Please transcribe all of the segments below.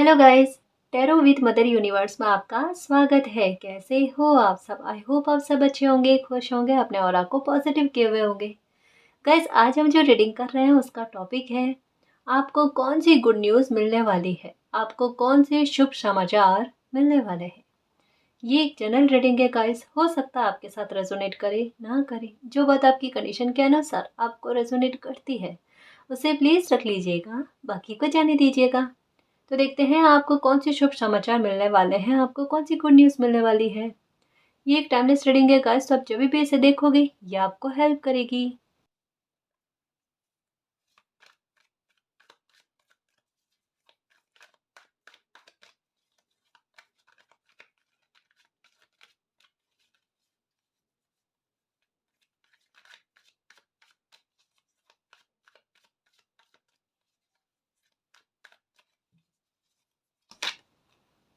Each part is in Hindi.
Hello guys. Tarot with mother universe में आपका स्वागत है। कैसे हो आप सब? आई होप आप सब अच्छे होंगे, खुश होंगे, अपने ऑरा को पॉजिटिव किए हुए होंगे। गाइस, आज हम जो रीडिंग कर रहे हैं उसका टॉपिक है आपको कौन सी गुड न्यूज़ मिलने वाली है, आपको कौन से शुभ समाचार मिलने वाले हैं। ये एक जनरल रीडिंग है गाइस, हो सकता है आपके साथ रेजोनेट करे ना करे। जो बात आपकी कंडीशन के अनुसार आपको रेजोनेट करती है उसे प्लीज़ रख लीजिएगा, बाकी को जाने दीजिएगा। तो देखते हैं आपको कौन से शुभ समाचार मिलने वाले हैं, आपको कौन सी गुड न्यूज़ मिलने वाली है। ये एक टाइमलेस रीडिंग है गाइस, तो आप जब भी इसे देखोगे ये आपको हेल्प करेगी।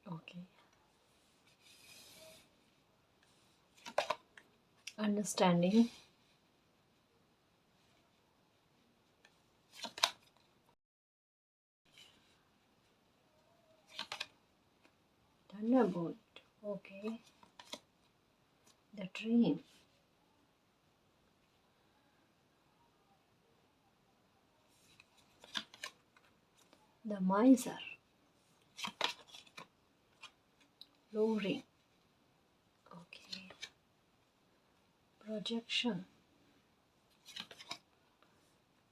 Okay, understanding, thunderbolt, okay, the dream, the miser, लोरी, okay, projection,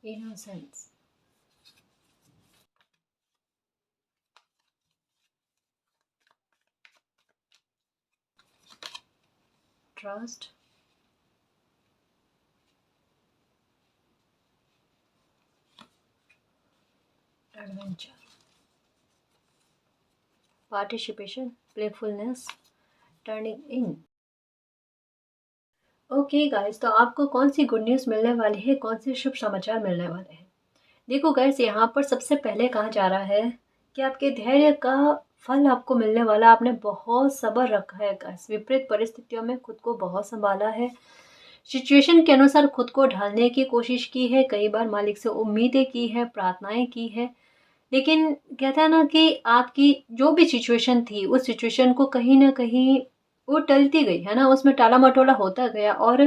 innocence, trust, adventure, participation, playfulness, turning in. Okay guys, तो आपको कौन सी गुड न्यूज़ मिलने वाली है, कौन से शुभ समाचार मिलने वाले हैं। देखो गाइस, यहाँ पर सबसे पहले कहा जा रहा है कि आपके धैर्य का फल आपको मिलने वाला। आपने बहुत सब्र रखा है गाइस, विपरीत परिस्थितियों में खुद को बहुत संभाला है, सिचुएशन के अनुसार खुद को ढालने की कोशिश की है, कई बार मालिक से उम्मीदें की है, प्रार्थनाएं की है। लेकिन कहता है ना कि आपकी जो भी सिचुएशन थी उस सिचुएशन को कहीं ना कहीं वो टलती गई है ना, उसमें टाला मटोला होता गया और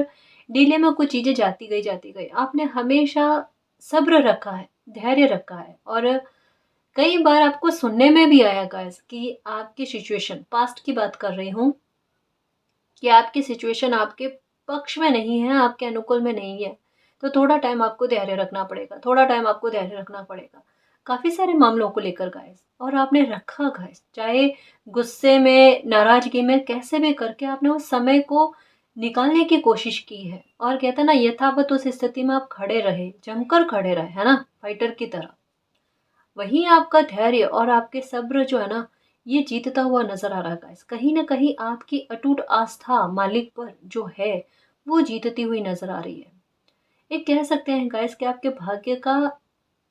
डिले में कुछ चीज़ें जाती गई। आपने हमेशा सब्र रखा है, धैर्य रखा है, और कई बार आपको सुनने में भी आया गाइस कि आपकी सिचुएशन, पास्ट की बात कर रही हूँ, कि आपकी सिचुएशन आपके पक्ष में नहीं है, आपके अनुकूल में नहीं है। तो थोड़ा टाइम आपको धैर्य रखना पड़ेगा, थोड़ा टाइम आपको धैर्य रखना पड़ेगा, काफ़ी सारे मामलों को लेकर गाइस। और आपने रखा गाइस, चाहे गुस्से में, नाराज़गी में, कैसे भी करके आपने उस समय को निकालने की कोशिश की है। और कहते हैं ना, यथावत उस स्थिति में आप खड़े रहे, जमकर खड़े रहे, है ना, फाइटर की तरह। वहीं आपका धैर्य और आपके सब्र जो है ना, ये जीतता हुआ नजर आ रहा है गाइस। कहीं ना कहीं आपकी अटूट आस्था मालिक पर जो है वो जीतती हुई नजर आ रही है। एक कह सकते हैं गाइस कि आपके भाग्य का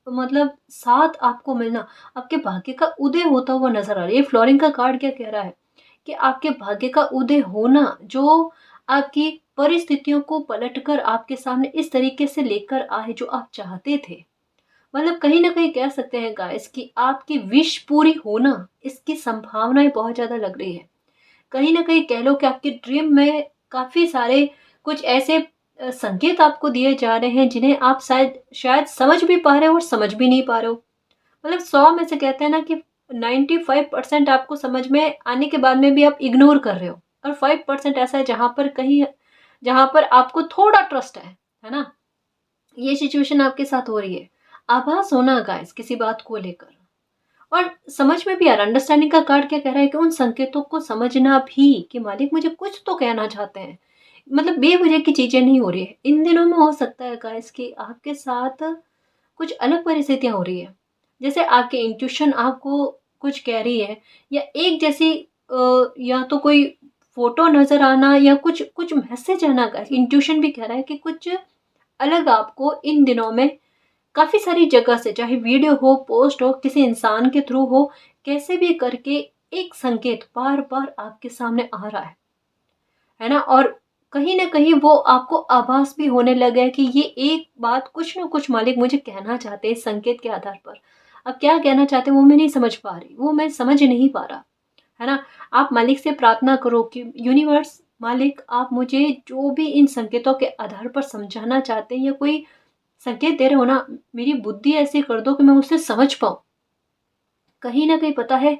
मतलब साथ आपको मिलना, आपके भाग्य का उदय होता हुआ नजर आ रहा है। ये फ्लोरिंग का कार्ड क्या कह रहा है कि आपके भाग्य का उदय होना, जो आपकी परिस्थितियों को पलटकर आपके सामने इस तरीके से लेकर आए जो आप चाहते थे। मतलब कहीं ना कहीं कह सकते हैं गाइस कि आपकी विश पूरी होना, इसकी संभावनाएं बहुत ज़्यादा लग रही है। कहीं ना कहीं कह लो कि आपके ड्रीम में काफ़ी सारे कुछ ऐसे संकेत आपको दिए जा रहे हैं जिन्हें आप शायद शायद समझ भी पा रहे हो और समझ भी नहीं पा रहे हो। मतलब 100 में से कहते हैं ना कि 95% आपको समझ में आने के बाद में भी आप इग्नोर कर रहे हो, और 5% ऐसा है जहाँ पर कहीं, जहाँ पर आपको थोड़ा ट्रस्ट है ना। ये सिचुएशन आपके साथ हो रही है, आभास होना गाइस किसी बात को लेकर। और समझ में भी आ रहा, अंडरस्टैंडिंग का कार्ड क्या कह रहा है कि उन संकेतों को समझना भी कि मालिक मुझे कुछ तो कहना चाहते हैं। मतलब बेवजह की चीजें नहीं हो रही है इन दिनों में। हो सकता है गाइस कि आपके साथ कुछ अलग परिस्थितियां हो रही है, जैसे आपके इंट्यूशन आपको कुछ कह रही है, या एक जैसी या तो कोई फोटो नजर आना या कुछ कुछ मैसेज आना। गाइस, इंट्यूशन भी कह रहा है कि कुछ अलग आपको इन दिनों में काफ़ी सारी जगह से, चाहे वीडियो हो, पोस्ट हो, किसी इंसान के थ्रू हो, कैसे भी करके एक संकेत बार बार आपके सामने आ रहा है ना। और कहीं ना कहीं वो आपको आभास भी होने लगा है कि ये एक बात कुछ ना कुछ मालिक मुझे कहना चाहते हैं इस संकेत के आधार पर। अब क्या कहना चाहते हैं वो मैं नहीं समझ पा रही, वो मैं समझ नहीं पा रहा, है ना? आप मालिक से प्रार्थना करो कि यूनिवर्स, मालिक आप मुझे जो भी इन संकेतों के आधार पर समझाना चाहते हैं या कोई संकेत दे रहे हो ना, मेरी बुद्धि ऐसी कर दो कि मैं उसे समझ पाऊँ। कहीं न कहीं पता है,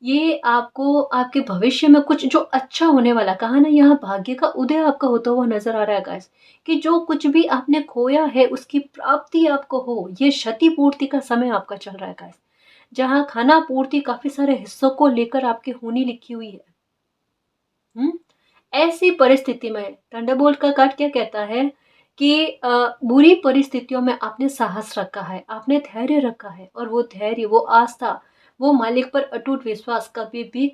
ये आपको आपके भविष्य में कुछ जो अच्छा होने वाला, कहा ना यहाँ भाग्य का उदय आपका होता हुआ नज़र आ रहा है गाइस, कि जो कुछ भी आपने खोया है उसकी प्राप्ति आपको हो, ये क्षतिपूर्ति का समय आपका चल रहा है गाइस। जहाँ खाना पूर्ति काफ़ी सारे हिस्सों को लेकर आपकी होनी लिखी हुई है। हुँ? ऐसी परिस्थिति में थंडरबोल्ट का कार्ड क्या कहता है कि बुरी परिस्थितियों में आपने साहस रखा है, आपने धैर्य रखा है और वो धैर्य, वो आस्था, वो मालिक पर अटूट विश्वास कभी भी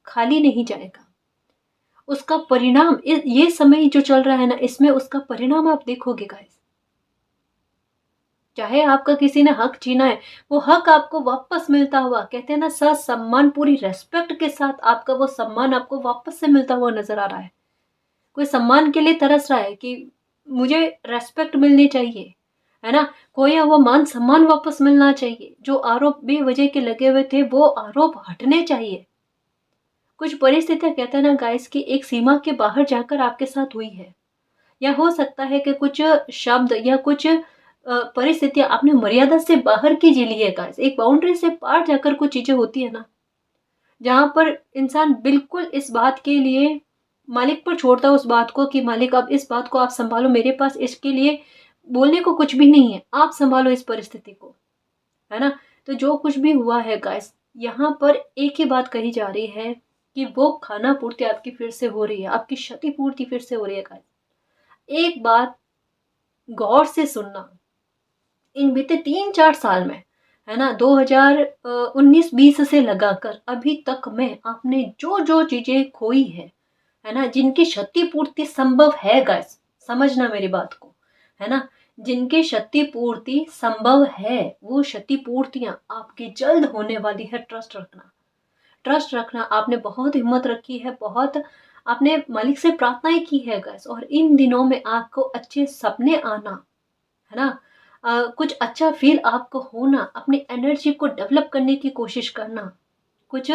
खाली नहीं जाएगा। उसका परिणाम ये समय जो चल रहा है ना, इसमें उसका परिणाम आप देखोगे गाइस। चाहे आपका किसी ने हक छीना है, वो हक आपको वापस मिलता हुआ, कहते हैं ना ससम्मान, पूरी रिस्पेक्ट के साथ आपका वो सम्मान आपको वापस से मिलता हुआ नज़र आ रहा है। कोई सम्मान के लिए तरस रहा है कि मुझे रिस्पेक्ट मिलनी चाहिए, है ना? खोया हुआ मान सम्मान वापस मिलना चाहिए। जो आरोप बेवजह के लगे हुए थे, वो आरोप हटने चाहिए। कुछ परिस्थितियाँ कहते हैं ना गाइस कि एक सीमा के बाहर जाकर आपके साथ हुई है, या हो सकता है कि कुछ शब्द या कुछ परिस्थितियाँ आपने मर्यादा से बाहर की झेली है गाइस। एक बाउंड्री से पार जाकर कुछ चीज़ें होती है ना, जहाँ पर इंसान बिल्कुल इस बात के लिए मालिक पर छोड़ता है उस बात को कि मालिक अब इस बात को आप सँभालो, मेरे पास इसके लिए बोलने को कुछ भी नहीं है, आप सँभालो इस परिस्थिति को, है ना? तो जो कुछ भी हुआ है गाइस, यहाँ पर एक ही बात कही जा रही है कि वो खाना-पूर्ति आपकी फिर से हो रही है, आपकी क्षति-पूर्ति फिर से हो रही है गाइस। एक बात गौर से सुनना, इन बीते 3-4 साल में, है ना, 2019-20 से लगाकर अभी तक में आपने जो-जो चीज़ें खोई है ना, जिनकी क्षतिपूर्ति संभव है गाइस, समझना मेरी बात को, है ना? जिनकी क्षतिपूर्ति संभव है, वो क्षतिपूर्तियाँ आपकी जल्द होने वाली है, ट्रस्ट रखना। ट्रस्ट रखना, आपने बहुत हिम्मत रखी है, बहुत आपने मालिक से प्रार्थनाएँ की है गाइस, और इन दिनों में आपको अच्छे सपने आना, है ना? कुछ अच्छा फ़ील आपको होना, अपनी एनर्जी को डेवलप करने की कोशिश करना, कुछ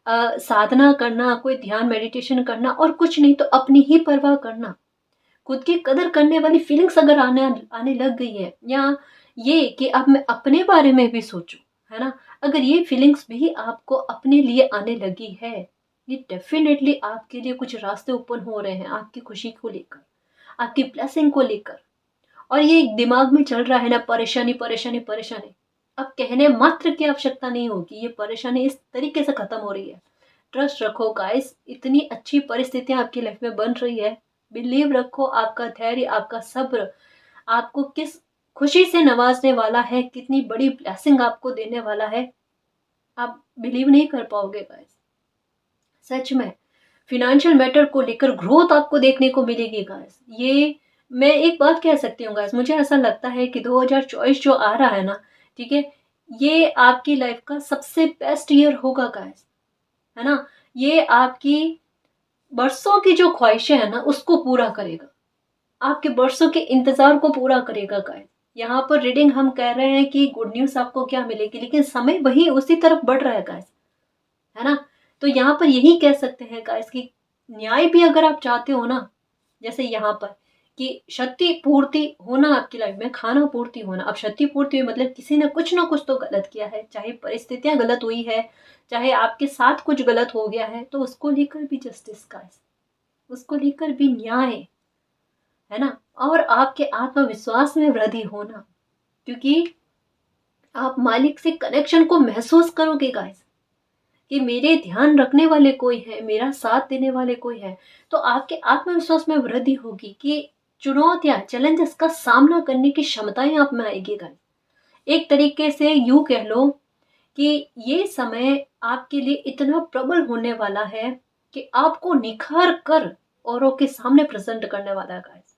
साधना करना, कोई ध्यान मेडिटेशन करना, और कुछ नहीं तो अपनी ही परवाह करना। खुद की कदर करने वाली फीलिंग्स अगर आने आने लग गई है, या ये कि अब मैं अपने बारे में भी सोचूँ, है ना? अगर ये फीलिंग्स भी आपको अपने लिए आने लगी है, ये डेफ़िनेटली आपके लिए कुछ रास्ते ओपन हो रहे हैं, आपकी खुशी को लेकर, आपकी ब्लेसिंग को लेकर। और ये दिमाग में चल रहा है ना, परेशानी, परेशानी, परेशानी। अब कहने मात्र की आवश्यकता नहीं होगी, ये परेशानी इस तरीके से खत्म हो रही है। ट्रस्ट रखो गाइस, इतनी अच्छी परिस्थितियाँ आपकी लाइफ में बन रही है। बिलीव रखो, आपका धैर्य, आपका सब्र आपको किस खुशी से नवाज़ने वाला है, कितनी बड़ी ब्लेसिंग आपको देने वाला है, आप बिलीव नहीं कर पाओगे गाइस। सच में फ़ाइनेंशियल मैटर को लेकर ग्रोथ आपको देखने को मिलेगी गाइस। ये मैं एक बात कह सकती हूँ गाइस, मुझे ऐसा लगता है कि 2024 जो आ रहा है ना, ठीक है? ये आपकी लाइफ़ का सबसे बेस्ट ईयर होगा गाइस, है ना? ये आपकी बरसों की जो ख्वाहिशें हैं ना, उसको पूरा करेगा। आपके बरसों के इंतज़ार को पूरा करेगा गाइस। यहाँ पर रीडिंग हम कह रहे हैं कि गुड न्यूज़ आपको क्या मिलेगी, लेकिन समय वही उसी तरफ बढ़ रहा है गाइस, है ना? तो यहाँ पर यही कह सकते हैं गाइस कि न्याय भी अगर आप चाहते हो ना, जैसे यहाँ पर कि क्षतिपूर्ति होना आपकी लाइफ में, खाना पूर्ति होना। अब क्षतिपूर्ति हुई मतलब किसी ने कुछ ना कुछ तो गलत किया है, चाहे परिस्थितियाँ गलत हुई है, चाहे आपके साथ कुछ गलत हो गया है, तो उसको लेकर भी जस्टिस गाइस, उसको लेकर भी न्याय, है ना? और आपके आत्मविश्वास में वृद्धि होना, क्योंकि आप मालिक से कनेक्शन को महसूस करोगे गाइस, कि मेरे ध्यान रखने वाले कोई है, मेरा साथ देने वाले कोई है, तो आपके आत्मविश्वास में वृद्धि होगी कि चुनौतियाँ, चैलेंजेस का सामना करने की क्षमताएँ आप में आएगी गाइस। एक तरीके से यूँ कह लो कि ये समय आपके लिए इतना प्रबल होने वाला है कि आपको निखार कर औरों के सामने प्रेज़ेंट करने वाला है गाइस।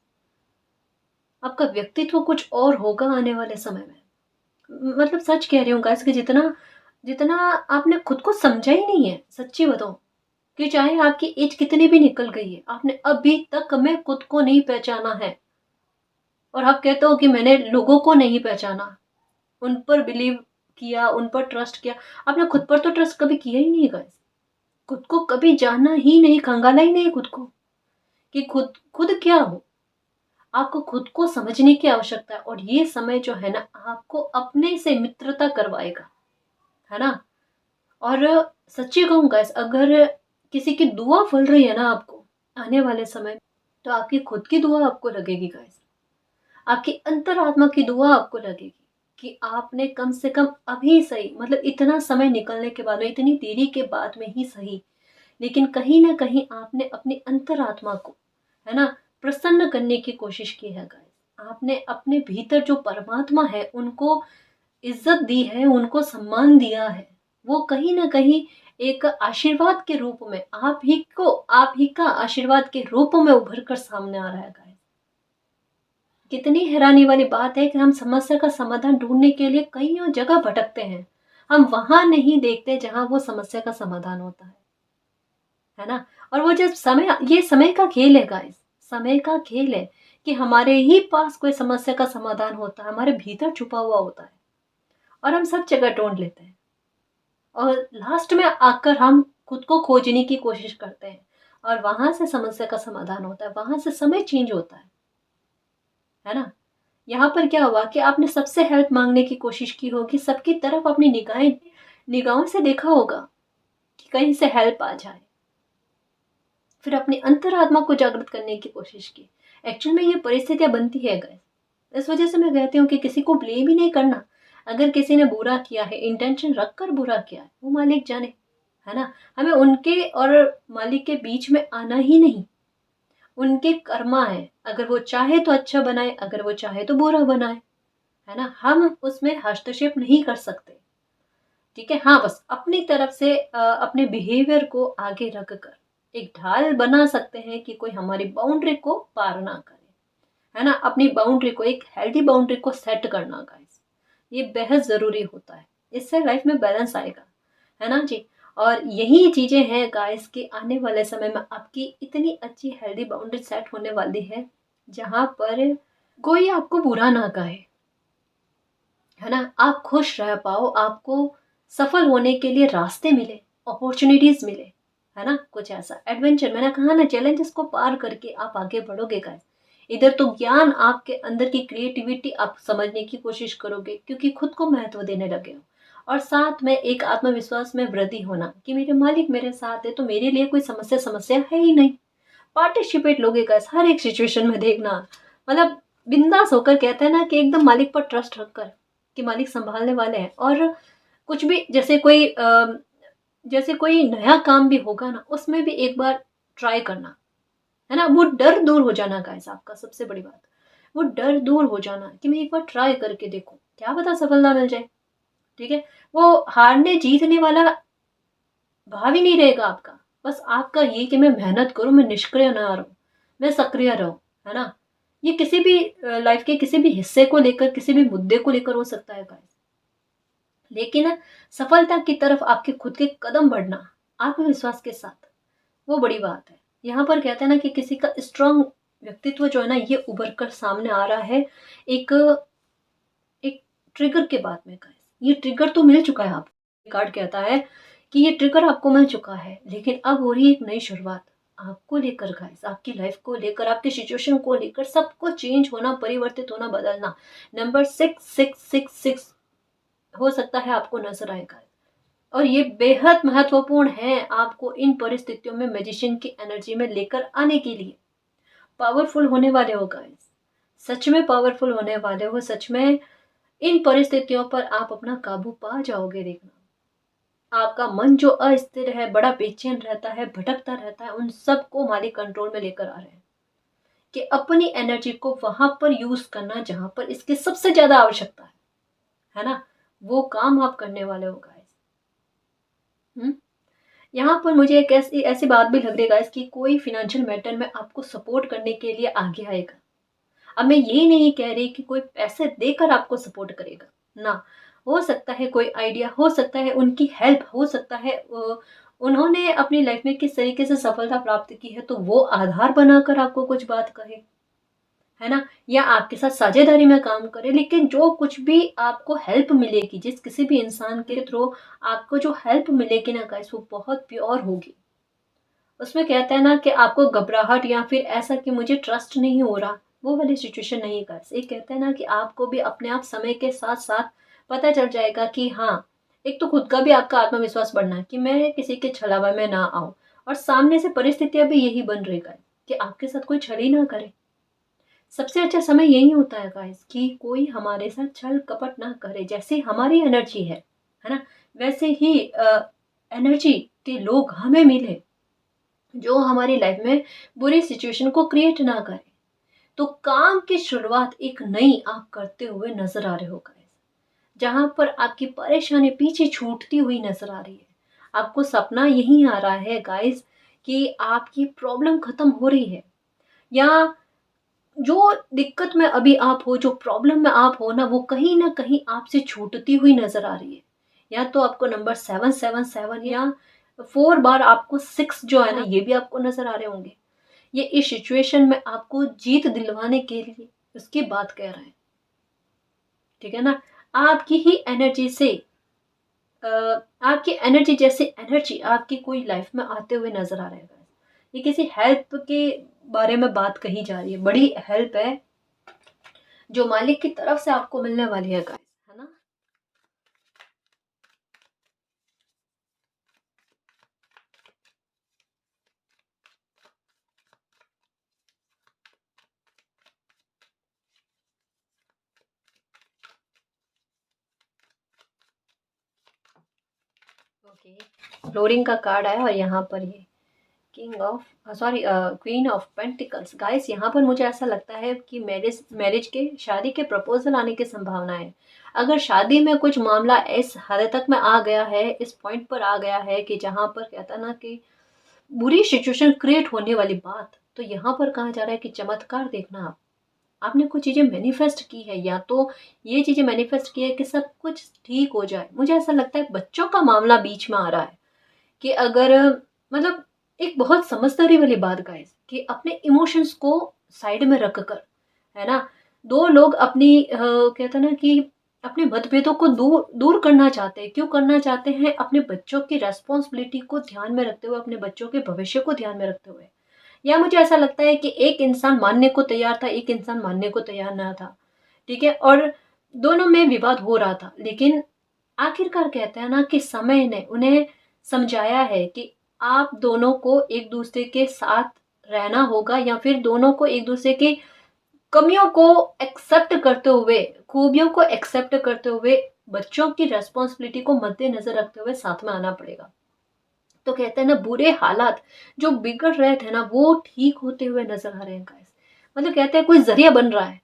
आपका व्यक्तित्व कुछ और होगा आने वाले समय में। मतलब सच कह रही हूँ गाइस कि जितना जितना आपने खुद को समझा ही नहीं है, सच्ची बताऊँ, कि चाहे आपकी एज कितनी भी निकल गई है, आपने अभी तक में खुद को नहीं पहचाना है। और आप कहते हो कि मैंने लोगों को नहीं पहचाना, उन पर बिलीव किया, उन पर ट्रस्ट किया। आपने खुद पर तो ट्रस्ट कभी किया ही नहीं गाइस। खुद को कभी जाना ही नहीं, खंगाला ही नहीं खुद को, कि खुद खुद क्या हो। आपको खुद को समझने की आवश्यकता है, और ये समय जो है ना आपको अपने से मित्रता करवाएगा, है ना। और सच्ची कहूँ गाइस, अगर किसी की दुआ फल रही है ना आपको आने वाले समय में, तो आपकी खुद की दुआ आपको लगेगी गाइस। आपकी अंतरात्मा की दुआ आपको लगेगी कि आपने कम से कम अभी सही, मतलब इतना समय निकलने के बाद में, इतनी देरी के बाद में ही सही, लेकिन कहीं ना कहीं आपने अपनी अंतरात्मा को, है ना, प्रसन्न करने की कोशिश की है गाइस। आपने अपने भीतर जो परमात्मा है उनको इज्जत दी है, उनको सम्मान दिया है। वो कहीं ना कहीं एक आशीर्वाद के रूप में आप ही का आशीर्वाद के रूप में उभर कर सामने आ रहा है गाइस। कितनी हैरानी वाली बात है कि हम समस्या का समाधान ढूंढने के लिए कई जगह भटकते हैं, हम वहां नहीं देखते जहां वो समस्या का समाधान होता है ना। और वो जब समय, ये समय का खेल है गाइस, समय का खेल है कि हमारे ही पास कोई समस्या का समाधान होता है, हमारे भीतर छुपा हुआ होता है, और हम सब जगह ढूंढ लेते हैं, और लास्ट में आकर हम खुद को खोजने की कोशिश करते हैं, और वहां से समस्या का समाधान होता है, वहां से समय चेंज होता है ना। यहाँ पर क्या हुआ कि आपने सबसे हेल्प मांगने की कोशिश की होगी, सबकी तरफ अपनी निगाहों से देखा होगा कि कहीं से हेल्प आ जाए, फिर अपनी अंतरात्मा को जागृत करने की कोशिश की। एक्चुअल में ये परिस्थितियां बनती है गाइस, इस वजह से मैं कहती हूँ कि किसी को ब्लेम ही नहीं करना। अगर किसी ने बुरा किया है, इंटेंशन रखकर बुरा किया है, वो मालिक जाने, है ना। हमें उनके और मालिक के बीच में आना ही नहीं, उनके कर्मा है, अगर वो चाहे तो अच्छा बनाए, अगर वो चाहे तो बुरा बनाए, है ना। हम उसमें हस्तक्षेप नहीं कर सकते, ठीक है। हाँ, बस अपनी तरफ से अपने बिहेवियर को आगे रख कर एक ढाल बना सकते हैं कि कोई हमारी बाउंड्री को पार ना करे, है ना। अपनी बाउंड्री को, एक हेल्दी बाउंड्री को सेट करना गाइस, ये बेहद जरूरी होता है। इससे लाइफ में बैलेंस आएगा, है ना जी। और यही चीजें हैं गाइस कि आने वाले समय में आपकी इतनी अच्छी हेल्दी बाउंड्री सेट होने वाली है, जहां पर कोई आपको बुरा ना कहे, है ना। आप खुश रह पाओ, आपको सफल होने के लिए रास्ते मिले, अपॉर्चुनिटीज मिले, है ना। कुछ ऐसा एडवेंचर, मैंने कहा ना, चैलेंजेस को पार करके आप आगे बढ़ोगे गाइस। इधर तो ज्ञान, आपके अंदर की क्रिएटिविटी आप समझने की कोशिश करोगे, क्योंकि खुद को महत्व देने लगे हो, और साथ में एक आत्मविश्वास में वृद्धि होना कि मेरे मालिक मेरे साथ है, तो मेरे लिए कोई समस्या समस्या है ही नहीं। पार्टिसिपेट लोगे गाइस हर एक सिचुएशन में, देखना, मतलब बिंदास होकर, कहते हैं ना कि एकदम मालिक पर ट्रस्ट रखकर कि मालिक संभालने वाले हैं। और कुछ भी, जैसे कोई नया काम भी होगा ना, उसमें भी एक बार ट्राई करना, है ना। वो डर दूर हो जाना गाइस, आपका सबसे बड़ी बात, वो डर दूर हो जाना कि मैं एक बार ट्राई करके देखूं, क्या पता सफलता मिल जाए, ठीक है। वो हारने जीतने वाला भाव ही नहीं रहेगा आपका, बस आपका ये कि मैं मेहनत करूं, मैं निष्क्रिय ना रहूं, मैं सक्रिय रहूं, है ना। ये किसी भी लाइफ के किसी भी हिस्से को लेकर, किसी भी मुद्दे को लेकर हो सकता है गाइस, लेकिन सफलता की तरफ आपके खुद के कदम बढ़ना आत्मविश्वास के साथ, वो बड़ी बात है। यहाँ पर कहते हैं ना कि किसी का स्ट्रांग व्यक्तित्व जो है ना, ये उभर कर सामने आ रहा है एक एक ट्रिगर के बाद में गाइस। ये ट्रिगर तो मिल चुका है आपको, कार्ड कहता है कि ये ट्रिगर आपको मिल चुका है, लेकिन अब हो रही है एक नई शुरुआत आपको लेकर गाइस, आपकी लाइफ को लेकर, आपकी सिचुएशन को लेकर, सबको चेंज होना, परिवर्तित होना, बदलना। नंबर 6666 हो सकता है आपको नजर आएगा, और ये बेहद महत्वपूर्ण है आपको इन परिस्थितियों में मैजिशियन की एनर्जी में लेकर आने के लिए। पावरफुल होने वाले हो गाइस, सच में पावरफुल होने वाले हो, सच में इन परिस्थितियों पर आप अपना काबू पा जाओगे। देखना, आपका मन जो अस्थिर है, बड़ा बेचैन रहता है, भटकता रहता है, उन सबको मालिक कंट्रोल में लेकर आ रहे हैं कि अपनी एनर्जी को वहां पर यूज करना जहां पर इसकी सबसे ज्यादा आवश्यकता है ना। वो काम आप करने वाले हो गाइस। यहाँ पर मुझे एक ऐसी ऐसी बात भी लग रही है गाइस कि कोई फिनेंशियल मैटर में आपको सपोर्ट करने के लिए आगे आएगा। अब मैं ये नहीं कह रही कि कोई पैसे देकर आपको सपोर्ट करेगा ना, हो सकता है कोई आइडिया, हो सकता है उनकी हेल्प, हो सकता है उन्होंने अपनी लाइफ में किस तरीके से सफलता प्राप्त की है, तो वो आधार बनाकर आपको कुछ बात कहे, है ना, या आपके साथ साझेदारी में काम करे, लेकिन जो कुछ भी आपको हेल्प मिलेगी, जिस किसी भी इंसान के थ्रू आपको जो हेल्प मिलेगी ना गाइस, वो बहुत प्योर होगी। उसमें कहते हैं ना कि आपको घबराहट या फिर ऐसा कि मुझे ट्रस्ट नहीं हो रहा, वो वाली सिचुएशन नहीं गाइस। ये कहते हैं ना कि आपको भी अपने आप समय के साथ साथ पता चल जाएगा कि हाँ, एक तो खुद का भी आपका आत्मविश्वास बढ़ना है कि मैं किसी के छलावा में ना आऊं, और सामने से परिस्थितियां भी यही बन रही गाइस कि आपके साथ कोई छल ही ना करे। सबसे अच्छा समय यही होता है गाइस कि कोई हमारे साथ छल कपट ना करे। जैसे हमारी एनर्जी है ना, वैसे ही एनर्जी के लोग हमें मिले जो हमारी लाइफ में बुरी सिचुएशन को क्रिएट ना करे। तो काम की शुरुआत एक नई आप करते हुए नजर आ रहे हो गाइस, जहां पर आपकी परेशानी पीछे छूटती हुई नजर आ रही है। आपको सपना यही आ रहा है गाइस कि आपकी प्रॉब्लम खत्म हो रही है, या जो दिक्कत में अभी आप हो, जो प्रॉब्लम में आप हो ना कहीं आपसे छूटती हुई नजर आ रही है। या तो आपको नंबर 777 या 4 बार आपको 6 जो है ना, ये भी आपको नजर आ रहे होंगे। ये इस सिचुएशन में आपको जीत दिलवाने के लिए उसकी बात कह रहे हैं, ठीक है ना। आपकी ही एनर्जी से आपकी एनर्जी जैसे एनर्जी आपकी कोई लाइफ में आते हुए नजर आ रहा है। ये किसी हेल्प के बारे में बात कही जा रही है, बड़ी हेल्प है जो मालिक की तरफ से आपको मिलने वाली है गाइस, है ना। ओके, फ्लोरिंग का कार्ड आया और यहाँ पर ये king of sorry queen of pentacles guys. यहाँ पर मुझे ऐसा लगता है कि मैरिज मैरिज के शादी के प्रपोजल आने की संभावना है। अगर शादी में कुछ मामला इस हद तक में आ गया है, इस पॉइंट पर आ गया है कि जहाँ पर कहता ना कि बुरी सिचुएशन क्रिएट होने वाली बात, तो यहाँ पर कहा जा रहा है कि चमत्कार देखना आप। आपने कुछ चीज़ें मैनिफेस्ट की है, या तो ये चीज़ें मैनिफेस्ट की है कि सब कुछ ठीक हो जाए। मुझे ऐसा लगता है बच्चों का मामला बीच में आ रहा है कि अगर मतलब एक बहुत समझदारी वाली बात गाइस कि अपने इमोशंस को साइड में रख कर, है ना, दो लोग अपनी कहते हैं ना कि अपने मतभेदों को दूर दूर करना चाहते हैं। क्यों करना चाहते हैं? अपने बच्चों की रेस्पॉन्सिबिलिटी को ध्यान में रखते हुए, अपने बच्चों के भविष्य को ध्यान में रखते हुए। या मुझे ऐसा लगता है कि एक इंसान मानने को तैयार था, एक इंसान मानने को तैयार ना था, ठीक है, और दोनों में विवाद हो रहा था। लेकिन आखिरकार कहते हैं ना कि समय ने उन्हें समझाया है कि आप दोनों को एक दूसरे के साथ रहना होगा, या फिर दोनों को एक दूसरे की कमियों को एक्सेप्ट करते हुए, खूबियों को एक्सेप्ट करते हुए, बच्चों की रेस्पॉन्सिबिलिटी को मद्देनजर रखते हुए साथ में आना पड़ेगा। तो कहते हैं ना, बुरे हालात जो बिगड़ रहे थे ना, वो ठीक होते हुए नजर आ रहे हैं गाइस। मतलब कहते हैं कोई जरिया बन रहा है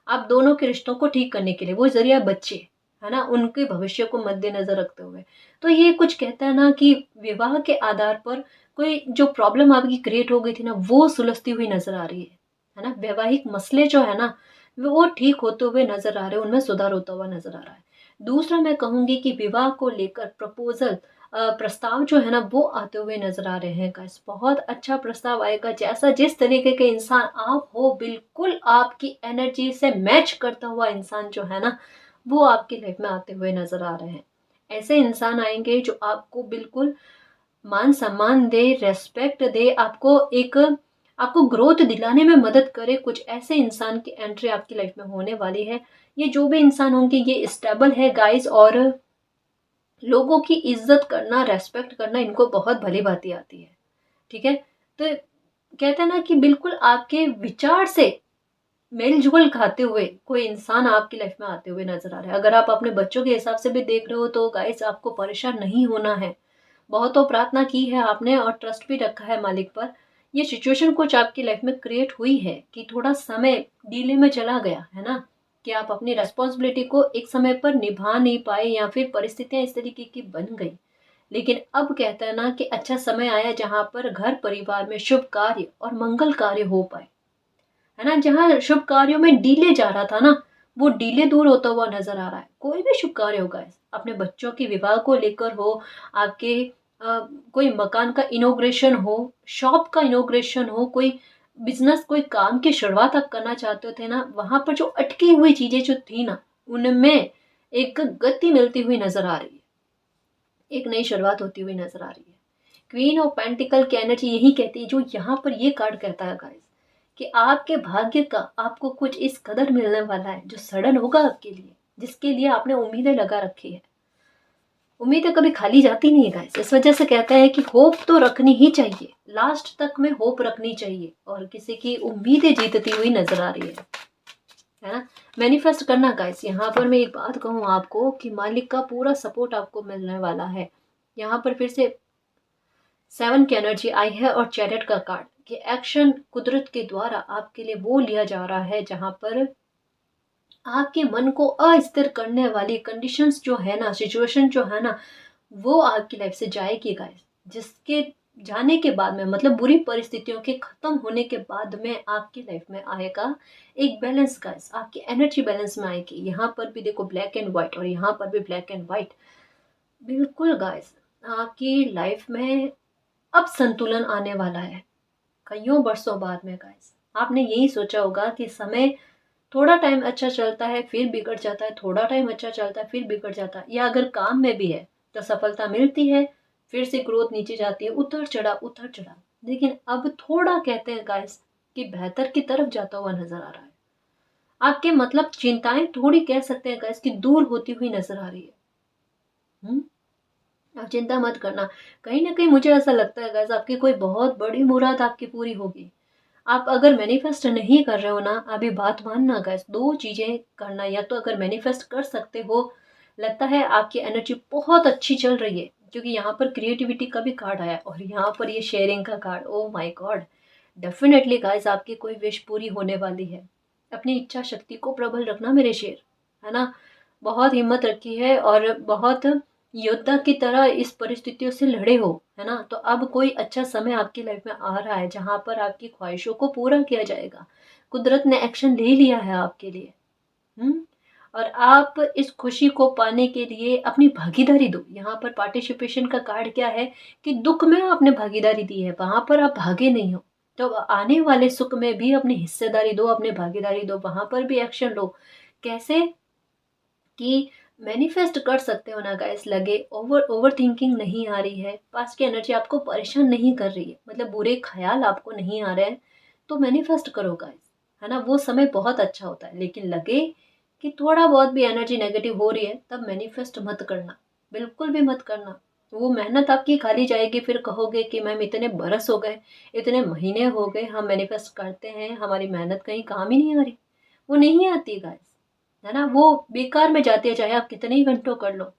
आप दोनों के रिश्तों को ठीक करने के लिए। वो जरिया बच्चे, है ना, उनके भविष्य को मद्देनजर रखते हुए। तो ये कुछ कहता है ना कि विवाह के आधार पर कोई जो प्रॉब्लम आपकी क्रिएट हो गई थी ना, वो सुलझती हुई नजर आ रही है ना। वैवाहिक मसले जो है ना, वो ठीक होते हुए नजर आ रहे हैं, उनमें सुधार होता हुआ नजर आ रहा है। दूसरा मैं कहूंगी कि विवाह को लेकर प्रपोजल प्रस्ताव जो है ना, वो आते हुए नजर आ रहे हैं गाइस। बहुत अच्छा प्रस्ताव आएगा, जैसा जिस तरीके के इंसान आप हो, बिल्कुल आपकी एनर्जी से मैच करता हुआ इंसान जो है ना, वो आपकी लाइफ में आते हुए नजर आ रहे हैं। ऐसे इंसान आएंगे जो आपको बिल्कुल मान सम्मान दे, रेस्पेक्ट दे, आपको ग्रोथ दिलाने में मदद करे। कुछ ऐसे इंसान की एंट्री आपकी लाइफ में होने वाली है। ये जो भी इंसान होंगे, ये स्टेबल है गाइस, और लोगों की इज्जत करना, रेस्पेक्ट करना इनको बहुत भली भांति आती है, ठीक है। तो कहते हैं ना कि बिल्कुल आपके विचार से मेल जोल खाते हुए कोई इंसान आपकी लाइफ में आते हुए नजर आ रहा है। अगर आप अपने बच्चों के हिसाब से भी देख रहे हो तो गाइस, आपको परेशान नहीं होना है। बहुतों प्रार्थना की है आपने और ट्रस्ट भी रखा है मालिक पर। ये सिचुएशन कुछ आपकी लाइफ में क्रिएट हुई है कि थोड़ा समय डीले में चला गया है ना, कि आप अपनी रेस्पॉन्सिबिलिटी को एक समय पर निभा नहीं पाए, या फिर परिस्थितियां इस तरीके की बन गई। लेकिन अब कहता है ना कि अच्छा समय आया जहां पर घर परिवार में शुभ कार्य और मंगल कार्य हो पाए, है ना। जहाँ शुभ कार्यों में डीले जा रहा था ना, वो डीले दूर होता हुआ नजर आ रहा है। कोई भी शुभ कार्य होगा, अपने बच्चों के विवाह को लेकर हो, आपके कोई मकान का इनोग्रेशन हो, शॉप का इनोग्रेशन हो, कोई बिजनेस कोई काम की शुरुआत आप करना चाहते थे ना, वहां पर जो अटकी हुई चीजें जो थी ना, उनमें एक गति मिलती हुई नजर आ रही है, एक नई शुरुआत होती हुई नजर आ रही है। क्वीन ऑफ पेंटिकल की एनर्जी यही कहती है, जो यहाँ पर ये कार्ड कहता है गाइस, कि आपके भाग्य का आपको कुछ इस कदर मिलने वाला है जो सडन होगा आपके लिए, जिसके लिए आपने उम्मीदें लगा रखी है। उम्मीदें कभी खाली जाती नहीं है गाइस, इस वजह से कहते हैं कि होप तो रखनी ही चाहिए, लास्ट तक में होप रखनी चाहिए, और किसी की उम्मीदें जीतती हुई नजर आ रही है ना। मैनिफेस्ट करना गाइस, यहाँ पर मैं एक बात कहूँ आपको कि मालिक का पूरा सपोर्ट आपको मिलने वाला है। यहाँ पर फिर से 7 की एनर्जी आई है और चैरियट का कार्ड, कि एक्शन कुदरत के द्वारा आपके लिए वो लिया जा रहा है जहां पर आपके मन को अस्थिर करने वाली कंडीशंस जो है ना, सिचुएशन जो है ना, वो आपकी लाइफ से जाएगी गाइस। जिसके जाने के बाद में, मतलब बुरी परिस्थितियों के खत्म होने के बाद में आपकी लाइफ में आएगा एक बैलेंस गाइस, आपकी एनर्जी बैलेंस में आएगी। यहाँ पर भी देखो ब्लैक एंड व्हाइट, और यहाँ पर भी ब्लैक एंड व्हाइट। बिल्कुल गाइस, आपकी लाइफ में अब संतुलन आने वाला है कईयों बरसों बाद में गाइस। आपने यही सोचा होगा कि समय थोड़ा टाइम अच्छा चलता है फिर बिगड़ जाता है, थोड़ा टाइम अच्छा चलता है फिर बिगड़ जाता है, या अगर काम में भी है तो सफलता मिलती है फिर से ग्रोथ नीचे जाती है, उतर चढ़ा उतर चढ़ा। लेकिन अब थोड़ा कहते हैं गाइस कि बेहतर की तरफ जाता हुआ नजर आ रहा है। आपके मतलब चिंताएं थोड़ी कह सकते हैं गाइस कि दूर होती हुई नजर आ रही है। आप चिंता मत करना, कहीं ना कहीं मुझे ऐसा लगता है गाइस आपकी कोई बहुत बड़ी मुराद आपकी पूरी होगी। आप अगर मैनिफेस्ट नहीं कर रहे हो ना, अभी बात मानना गाइस, दो चीजें करना, या तो अगर मैनिफेस्ट कर सकते हो, लगता है आपकी एनर्जी बहुत अच्छी चल रही है, क्योंकि यहाँ पर क्रिएटिविटी का भी कार्ड आया और यहाँ पर ये शेयरिंग का card, oh my God. Definitely guys आपकी कोई विश पूरी होने वाली है। अपनी इच्छा शक्ति को प्रबल रखना मेरे शेर, है ना। बहुत हिम्मत रखी है और बहुत योद्धा की तरह इस परिस्थितियों से लड़े हो, है ना। तो अब कोई अच्छा समय आपकी लाइफ में आ रहा है जहां पर आपकी ख्वाहिशों को पूरा किया जाएगा। कुदरत ने एक्शन ले लिया है आपके लिए। हम्म और आप इस खुशी को पाने के लिए अपनी भागीदारी दो। यहाँ पर पार्टिसिपेशन का कार्ड क्या है, कि दुख में आपने भागीदारी दी है, वहां पर आप भागे नहीं हो, तो आने वाले सुख में भी अपनी हिस्सेदारी दो, अपनी भागीदारी दो, वहां पर भी एक्शन लो। कैसे कि मैनिफेस्ट कर सकते हो ना गाइस, लगे ओवर थिंकिंग नहीं आ रही है, पास्ट की एनर्जी आपको परेशान नहीं कर रही है, मतलब बुरे ख्याल आपको नहीं आ रहे हैं, तो मैनिफेस्ट करो गाइस, है ना। वो समय बहुत अच्छा होता है, लेकिन लगे कि थोड़ा बहुत भी एनर्जी नेगेटिव हो रही है, तब मैनिफेस्ट मत करना, बिल्कुल भी मत करना। वो मेहनत आपकी खाली जाएगी, फिर कहोगे कि मैम इतने बरस हो गए, इतने महीने हो गए हम मैनिफेस्ट करते हैं, हमारी मेहनत कहीं काम ही नहीं आ रही। वो नहीं आती गाइस, है ना, वो बेकार में जाती है, चाहे आप कितने ही घंटों कर लो,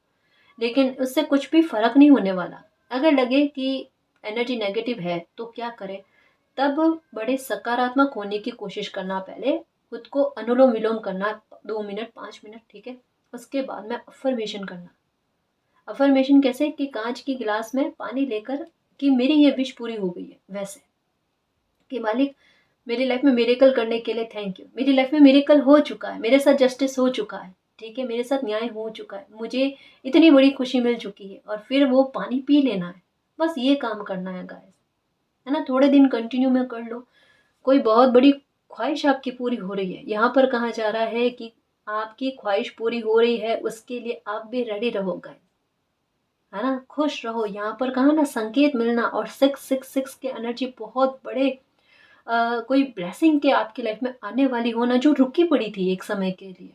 लेकिन उससे कुछ भी फर्क नहीं होने वाला। अगर लगे कि एनर्जी नेगेटिव है तो क्या करें, तब बड़े सकारात्मक होने की कोशिश करना, पहले खुद को अनुलोम विलोम करना 2 मिनट 5 मिनट, ठीक है। उसके बाद में अफर्मेशन करना। अफर्मेशन कैसे, कि कांच की गिलास में पानी लेकर, कि मेरी ये विश पूरी हो गई है, वैसे कि मालिक मेरी लाइफ में मिरेकल करने के लिए थैंक यू, मेरी लाइफ में मिरेकल हो चुका है, मेरे साथ जस्टिस हो चुका है, ठीक है, मेरे साथ न्याय हो चुका है, मुझे इतनी बड़ी खुशी मिल चुकी है, और फिर वो पानी पी लेना है। बस ये काम करना है गाइस, है ना। थोड़े दिन कंटिन्यू में कर लो, कोई बहुत बड़ी ख्वाहिश आपकी पूरी हो रही है, यहाँ पर कहा जा रहा है कि आपकी ख्वाहिश पूरी हो रही है, उसके लिए आप भी रेडी रहो गाइस, है ना, खुश रहो। यहाँ पर कहा ना संकेत मिलना, और 666 के एनर्जी बहुत बड़े कोई ब्लेसिंग के आपकी लाइफ में आने वाली हो ना, जो रुकी पड़ी थी एक समय के लिए,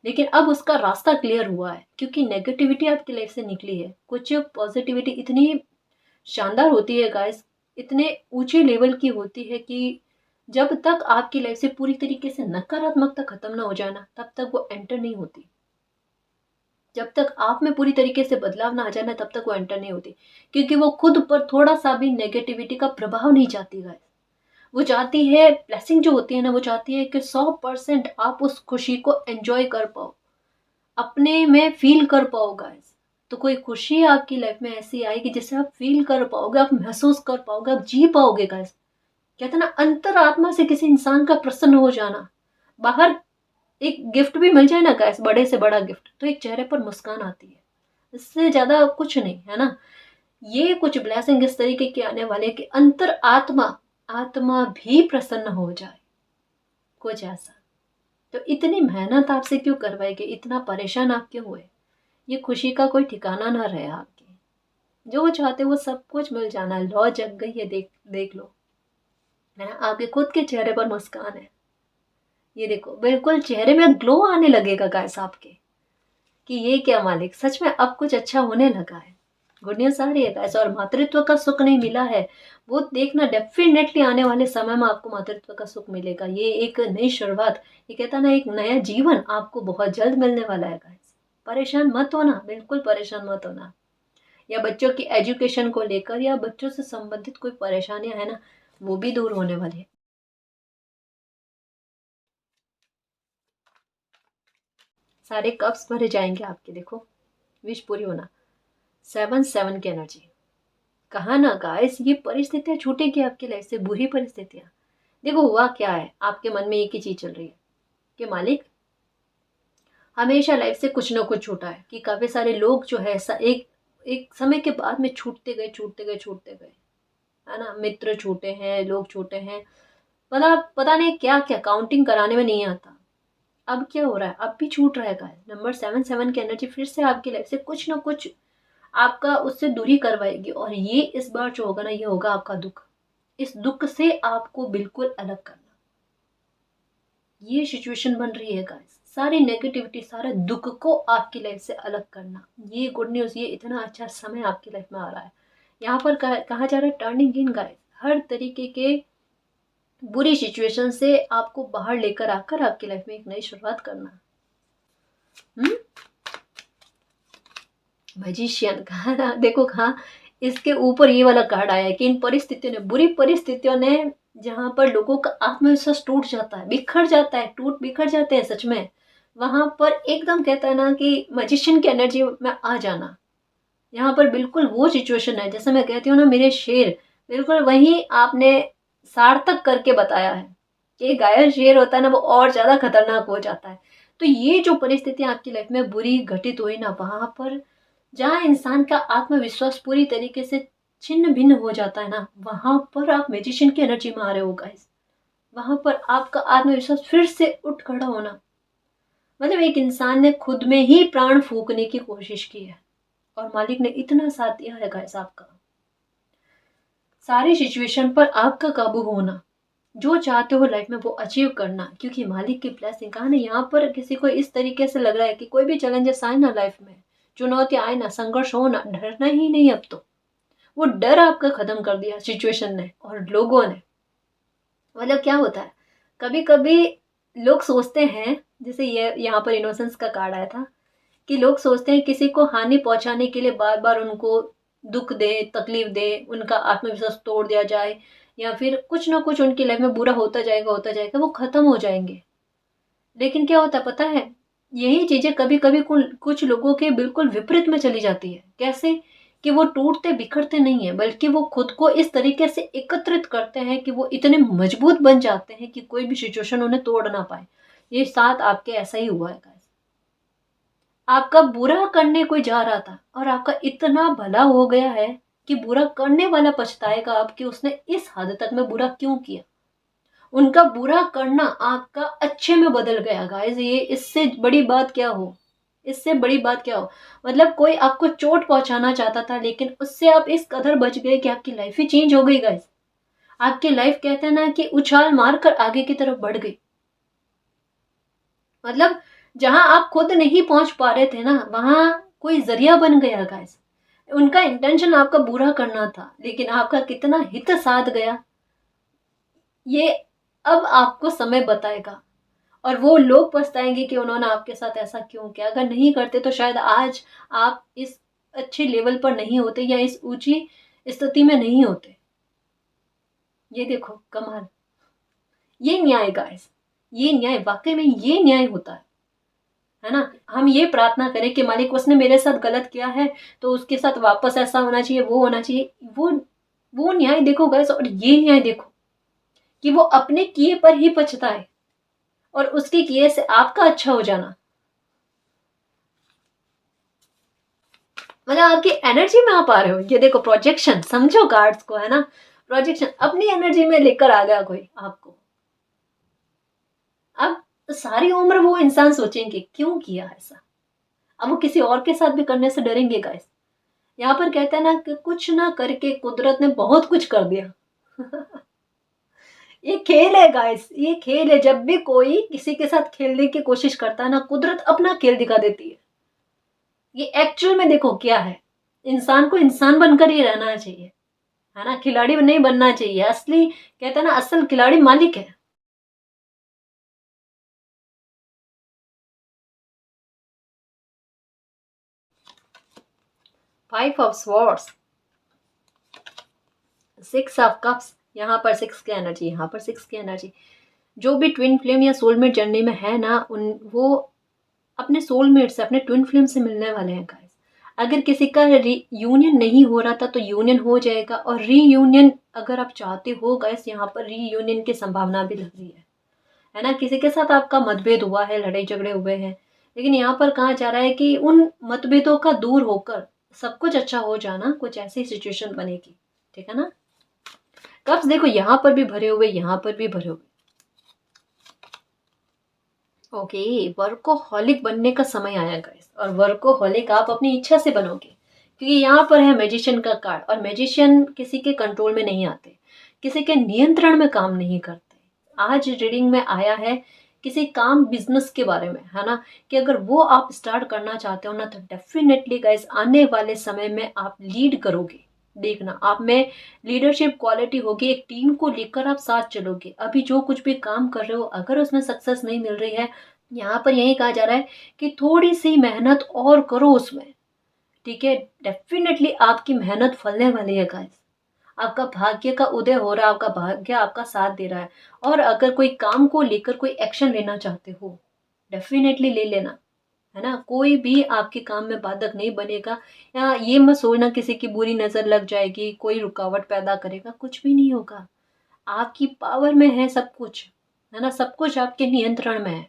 लेकिन अब उसका रास्ता क्लियर हुआ है, क्योंकि नेगेटिविटी आपकी लाइफ से निकली है। कुछ पॉजिटिविटी इतनी शानदार होती है गाइस, इतने ऊंचे लेवल की होती है कि जब तक आपकी लाइफ से पूरी तरीके से नकारात्मकता खत्म ना हो जाना, तब तक वो एंटर नहीं होती। जब तक आप में पूरी तरीके से बदलाव ना आ जाना, तब तक वो एंटर नहीं होती, क्योंकि वो खुद पर थोड़ा सा भी नेगेटिविटी का प्रभाव नहीं चाहती गाइस। वो चाहती है, ब्लेसिंग जो होती है ना, वो चाहती है कि 100% आप उस खुशी को एंजॉय कर पाओ, अपने में फील कर पाओ गाइस। तो कोई खुशी आपकी लाइफ में ऐसी आएगी जिसे आप फील कर पाओगे, आप महसूस कर पाओगे, आप जी पाओगे गाइस। कहते हैं ना, अंतरात्मा से किसी इंसान का प्रसन्न हो जाना। बाहर एक गिफ्ट भी मिल जाए ना गाइस, बड़े से बड़ा गिफ्ट, तो एक चेहरे पर मुस्कान आती है, इससे ज्यादा कुछ नहीं, है ना। ये कुछ ब्लेसिंग इस तरीके के आने वाले कि अंतर आत्मा आत्मा भी प्रसन्न हो जाए, कुछ ऐसा। तो इतनी मेहनत आपसे क्यों करवाई गई, इतना परेशान आप क्यों हुए? ये खुशी का कोई ठिकाना ना रहे आपके। जो चाहते वो सब कुछ मिल जाना है। लौ जग गई है, देख देख लो, है ना। आपके खुद के चेहरे पर मुस्कान है, ये देखो, बिल्कुल चेहरे में ग्लो आने लगेगा गाइस आपके, कि ये क्या मालिक, सच में अब कुछ अच्छा होने लगा है। गुड न्यूज आ रही है गाइस। और मातृत्व का सुख नहीं मिला है, वो देखना डेफिनेटली आने वाले समय में आपको मातृत्व का सुख मिलेगा। ये एक नई शुरुआत, ये कहता ना, एक नया जीवन आपको बहुत जल्द मिलने वाला है गाइस। परेशान मत होना, बिल्कुल परेशान मत होना। या बच्चों की एजुकेशन को लेकर या बच्चों से संबंधित कोई परेशानियां है ना, वो भी दूर होने वाली है। सारे कप्स भरे जाएंगे आपके, देखो, विश पूरी होना। 7-7 की एनर्जी, कहा ना गाइस, ये परिस्थितियां छूटेगी आपकी लाइफ से, बुरी परिस्थितियां। देखो हुआ क्या है, आपके मन में एक ही चीज चल रही है कि मालिक, हमेशा लाइफ से कुछ ना कुछ छूटा है, कि काफी सारे लोग जो है ऐसा एक एक समय के बाद में छूटते गए, छूटते गए, छूटते गए, है ना। मित्र छूटे हैं, लोग छूटे हैं, पता पता नहीं क्या क्या, काउंटिंग कराने में नहीं आता। अब क्या हो रहा है, अब भी छूट रहा है गाइस। नंबर 7-7 की एनर्जी फिर से आपकी लाइफ से कुछ ना कुछ आपका उससे दूरी करवाएगी। और ये इस बार जो होगा ना, ये होगा आपका दुख। इस दुख से आपको बिल्कुल अलग करना, ये सिचुएशन बन रही है गाइस। सारी नेगेटिविटी, सारे दुख को आपकी लाइफ से अलग करना, ये गुड न्यूज, ये इतना अच्छा समय आपकी लाइफ में आ रहा है। यहाँ पर कहा जा रहा है टर्निंग इन गाइस। हर तरीके के बुरी सिचुएशन से आपको बाहर लेकर आकर आपकी लाइफ में एक नई शुरुआत करना। मैजिशियन कहा ना, देखो कहा, इसके ऊपर ये वाला कार्ड आया है कि इन परिस्थितियों ने, बुरी परिस्थितियों ने, जहां पर लोगों का आत्मविश्वास टूट जाता है, बिखर जाता है, टूट बिखर जाते हैं सच में, वहां पर एकदम कहता है ना कि मैजिशियन की एनर्जी में आ जाना। यहाँ पर बिल्कुल वो सिचुएशन है, जैसे मैं कहती हूँ ना मेरे शेर, बिल्कुल वही आपने सार्थक करके बताया है कि घायल शेर होता है ना, वो और ज्यादा खतरनाक हो जाता है। तो ये जो परिस्थितियां आपकी लाइफ में बुरी घटित हुई ना, वहां पर जहाँ इंसान का आत्मविश्वास पूरी तरीके से छिन्न भिन्न हो जाता है ना, वहां पर आप मैजिशियन की एनर्जी में आ रहे हो गाइस। वहां पर आपका आत्मविश्वास फिर से उठ खड़ा होना, मतलब एक इंसान ने खुद में ही प्राण फूकने की कोशिश की है और मालिक ने इतना साथ दिया है गाइस आपका। सारी सिचुएशन पर आपका काबू होना, जो चाहते हो लाइफ में वो अचीव करना, क्योंकि मालिक की ब्लेसिंग। कहा ना, यहाँ पर किसी को इस तरीके से लग रहा है कि कोई भी चैलेंजेस आए ना लाइफ में, चुनौती आए ना, संघर्ष हो ना, डरना ही नहीं। अब तो वो डर आपका खत्म कर दिया सिचुएशन ने और लोगों ने। मतलब क्या होता है, कभी कभी लोग सोचते हैं, जैसे ये यहाँ पर इनोसेंस का कार्ड आया था, कि लोग सोचते हैं किसी को हानि पहुंचाने के लिए बार बार उनको दुख दे, तकलीफ दे, उनका आत्मविश्वास तोड़ दिया जाए, या फिर कुछ ना कुछ उनकी लाइफ में बुरा होता जाएगा, वो खत्म हो जाएंगे। लेकिन क्या होता है पता है, यही चीजें कभी कभी कुछ लोगों के बिल्कुल विपरीत में चली जाती है। कैसे, कि वो टूटते बिखरते नहीं है, बल्कि वो खुद को इस तरीके से एकत्रित करते हैं कि वो इतने मजबूत बन जाते हैं कि कोई भी सिचुएशन उन्हें तोड़ ना पाए। ये साथ आपके ऐसा ही हुआ है गाइस। आपका बुरा करने कोई जा रहा था और आपका इतना भला हो गया है कि बुरा करने वाला पछताएगा अब कि उसने इस हद तक में बुरा क्यों किया। उनका बुरा करना आपका अच्छे में बदल गया गाइस। ये इससे बड़ी बात क्या हो, इससे बड़ी बात क्या हो। मतलब कोई आपको चोट पहुंचाना चाहता था, लेकिन उससे आप इस कदर बच गए कि आपकी लाइफ ही चेंज हो गई गाइस। आपकी लाइफ कहते हैं ना कि उछाल मारकर आगे की तरफ बढ़ गई। मतलब जहां आप खुद नहीं पहुंच पा रहे थे ना, वहां कोई जरिया बन गया गाइस। उनका इंटेंशन आपका बुरा करना था, लेकिन आपका कितना हित साध गया, ये अब आपको समय बताएगा। और वो लोग पछताएंगे कि उन्होंने आपके साथ ऐसा क्यों किया। अगर नहीं करते तो शायद आज आप इस अच्छे लेवल पर नहीं होते या इस ऊंची स्थिति में नहीं होते। ये देखो कमाल, ये न्याय गाइस, ये न्याय, वाकई में ये न्याय होता है ना। हम ये प्रार्थना करें कि मालिक उसने मेरे साथ गलत किया है तो उसके साथ वापस ऐसा होना चाहिए, वो होना चाहिए, वो न्याय देखो गाइस। और ये न्याय देखो कि वो अपने किए पर ही पछताए और उसके किए से आपका अच्छा हो जाना। मतलब आपकी एनर्जी में आप आ रहे हो, ये देखो प्रोजेक्शन, समझो कार्ड्स को, है ना। प्रोजेक्शन अपनी एनर्जी में लेकर आ गया कोई आपको। अब सारी उम्र वो इंसान सोचेंगे क्यों किया ऐसा, अब वो किसी और के साथ भी करने से डरेंगे गाइस। यहाँ पर कहते हैं ना कि कुछ ना करके कुदरत ने बहुत कुछ कर दिया। ये खेल है गाइस, ये खेल है। जब भी कोई किसी के साथ खेलने की कोशिश करता है ना, कुदरत अपना खेल दिखा देती है। ये एक्चुअल में देखो क्या है, इंसान को इंसान बनकर ही रहना चाहिए, है ना, खिलाड़ी नहीं बनना चाहिए। असली कहते हैं ना, असल खिलाड़ी मालिक है। Five of swords, six of cups, यहाँ पर सिक्स की एनर्जी, यहाँ पर सिक्स की एनर्जी। जो भी ट्विन फ्लेम या सोलमेट जर्नी में है ना, उन वो अपने सोलमेट से, अपने ट्विन फ्लेम से मिलने वाले हैं गाइस। अगर किसी का यूनियन नहीं हो रहा था तो यूनियन हो जाएगा, और रीयूनियन अगर आप चाहते हो गाइस, यहाँ पर रीयूनियन की संभावना भी लग रही है ना। किसी के साथ आपका मतभेद हुआ है, लड़ाई झगड़े हुए हैं, लेकिन यहाँ पर कहा जा रहा है कि उन मतभेदों का दूर होकर सब कुछ अच्छा हो जाना, कुछ ऐसी सिचुएशन बनेगी, ठीक है ना। कप्स देखो यहाँ पर भी भरे हुए, यहाँ पर भी भरे हुए। ओके, वर्कोहॉलिक बनने का समय आया गाइस, और वर्कोहॉलिक आप अपनी इच्छा से बनोगे, क्योंकि यहाँ पर है मैजिशियन का कार्ड, और मैजिशियन किसी के कंट्रोल में नहीं आते, किसी के नियंत्रण में काम नहीं करते। आज रीडिंग में आया है किसी काम बिजनेस के बारे में, है ना, कि अगर वो आप स्टार्ट करना चाहते हो ना, तो डेफिनेटली गाइस आने वाले समय में आप लीड करोगे। देखना, आप में लीडरशिप क्वालिटी होगी, एक टीम को लेकर आप साथ चलोगे। अभी जो कुछ भी काम कर रहे हो, अगर उसमें सक्सेस नहीं मिल रही है, यहाँ पर यही कहा जा रहा है कि थोड़ी सी मेहनत और करो उसमें, ठीक है। डेफिनेटली आपकी मेहनत फलने वाली है गाइस। आपका भाग्य का उदय हो रहा है, आपका भाग्य आपका साथ दे रहा है। और अगर कोई काम को लेकर कोई एक्शन लेना चाहते हो, डेफिनेटली ले लेना, है ना। कोई भी आपके काम में बाधक नहीं बनेगा, या ये मत सोचना किसी की बुरी नजर लग जाएगी, कोई रुकावट पैदा करेगा, कुछ भी नहीं होगा। आपकी पावर में है सब कुछ, है ना, सब कुछ आपके नियंत्रण में है।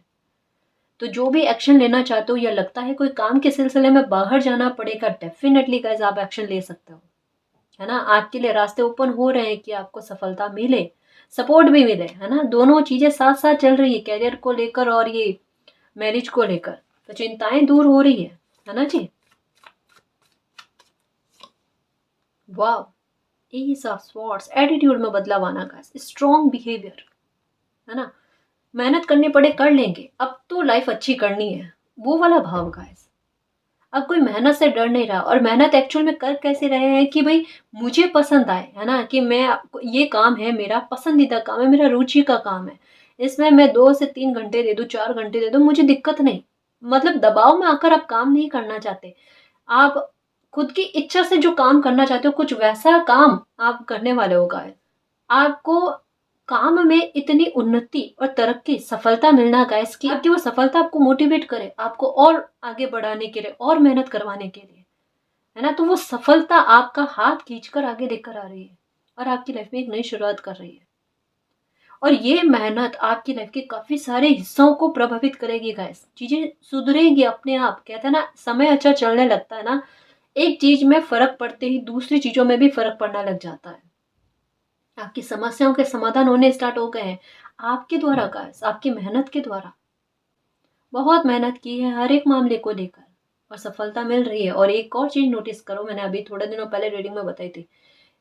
तो जो भी एक्शन लेना चाहते हो, या लगता है कोई काम के सिलसिले में बाहर जाना पड़ेगा, डेफिनेटली गाइस आप एक्शन ले सकते हो, है ना। आपके लिए रास्ते ओपन हो रहे हैं कि आपको सफलता मिले, सपोर्ट भी मिले, है ना। दोनों चीजें साथ साथ चल रही है, कैरियर को लेकर और ये मैरिज को लेकर, तो चिंताएं दूर हो रही है ना जी। वाह, एस ऑफ स्वॉर्ड्स, एटीट्यूड में बदलाव आना गाइस, स्ट्रॉन्ग बिहेवियर, है ना। मेहनत करनी पड़े कर लेंगे, अब तो लाइफ अच्छी करनी है, वो वाला भाव गाइस। अब कोई मेहनत से डर नहीं रहा, और मेहनत एक्चुअल में कर कैसे रहे हैं कि भाई मुझे पसंद आए, है ना, कि मैं, ये काम है मेरा पसंदीदा काम है, मेरा रुचि का काम है, इसमें मैं 2 से 3 घंटे दे दूं, 4 घंटे दे दूं, मुझे दिक्कत नहीं। मतलब दबाव में आकर आप काम नहीं करना चाहते, आप खुद की इच्छा से जो काम करना चाहते हो, कुछ वैसा काम आप करने वाले हो गाइस। आपको काम में इतनी उन्नति और तरक्की, सफलता मिलना गाइस, की आपकी वो सफलता आपको मोटिवेट करे, आपको और आगे बढ़ाने के लिए, और मेहनत करवाने के लिए, है ना। तो वो सफलता आपका हाथ खींचकर आगे लेकर आ रही है, और आपकी लाइफ में एक नई शुरुआत कर रही है। और ये मेहनत आपकी लाइफ के काफी सारे हिस्सों को प्रभावित करेगी गाइस, चीजें सुधरेगी अपने आप। कहते हैं ना, समय अच्छा चलने लगता है ना, एक चीज में फर्क पड़ते ही दूसरी चीजों में भी फर्क पड़ना लग जाता है। आपकी समस्याओं के समाधान होने स्टार्ट हो गए हैं आपके द्वारा गाइस, आपकी मेहनत के द्वारा। बहुत मेहनत की है हर एक मामले को लेकर, और सफलता मिल रही है। और एक और चीज नोटिस करो, मैंने अभी थोड़े दिनों पहले रीडिंग में बताई थी,